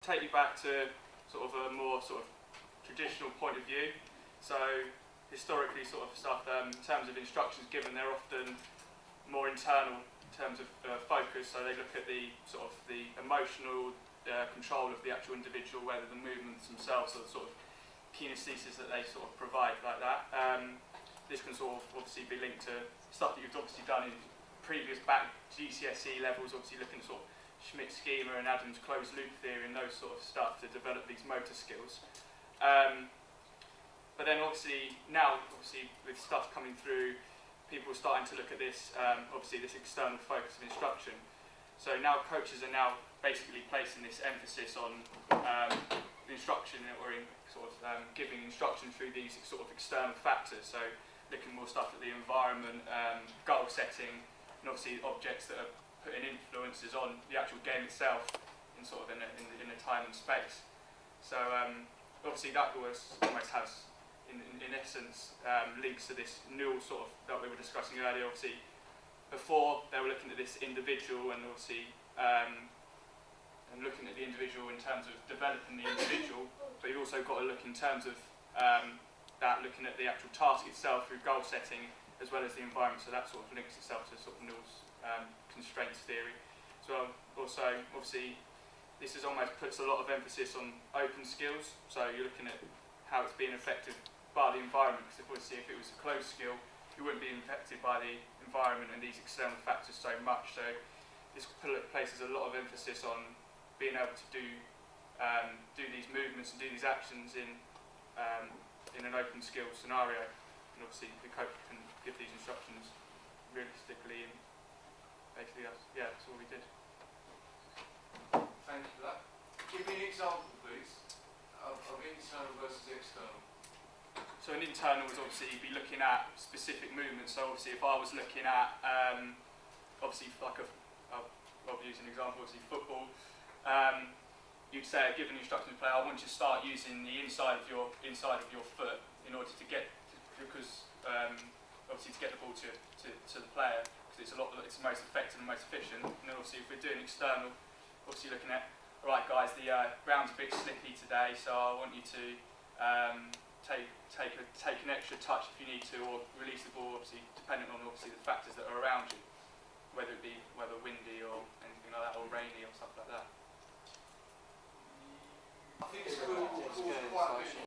take you back to sort of a more sort of traditional point of view. So historically sort of stuff, in terms of instructions given, they're often more internal in terms of focus. So they look at the sort of the emotional control of the actual individual, whether the movements themselves or the sort of kinesthesis that they sort of provide like that. This can sort of obviously be linked to stuff that you've obviously done in previous back GCSE levels, obviously looking at sort of Schmidt's schema and Adams' closed loop theory and those sort of stuff to develop these motor skills. But then obviously now, with stuff coming through, people are starting to look at this, obviously this external focus of instruction. So now coaches are now basically placing this emphasis on instruction, or in sort of giving instruction through these sort of external factors. So looking more stuff at the environment, goal setting, and obviously objects that are putting influences on the actual game itself in sort of in a time and space. So obviously that almost has, in essence, links to this new sort of that we were discussing earlier. Obviously, before they were looking at this individual and obviously and looking at the individual in terms of developing the individual, but you've also got to look in terms of that looking at the actual task itself through goal setting as well as the environment. So that sort of links itself to sort of Newell's constraints theory. So also, obviously, this is almost puts a lot of emphasis on open skills. So you're looking at how it's being affected by the environment, because obviously if it was a closed skill, you wouldn't be affected by the environment and these external factors so much. So this places a lot of emphasis on being able to do these movements and do these actions in an open skill scenario. And obviously the coach can give these instructions realistically, and basically that's all we did. Thank you for that. Give me an example, please, of internal versus external. So an internal is obviously you'd be looking at specific movements. So obviously if I was looking at, obviously like I'll use an example, obviously football, you'd say, given instruction to play, I want you to start using the inside of your foot in order to get, because obviously to get the ball to the player, because it's the most effective and most efficient. And then obviously if we're doing external, obviously looking at, right guys, the ground's a bit slippy today, so I want you to take an extra touch if you need to, or release the ball, obviously depending on obviously the factors that are around you, whether it be windy or anything like that, or rainy or stuff like that. I think it's quite a bit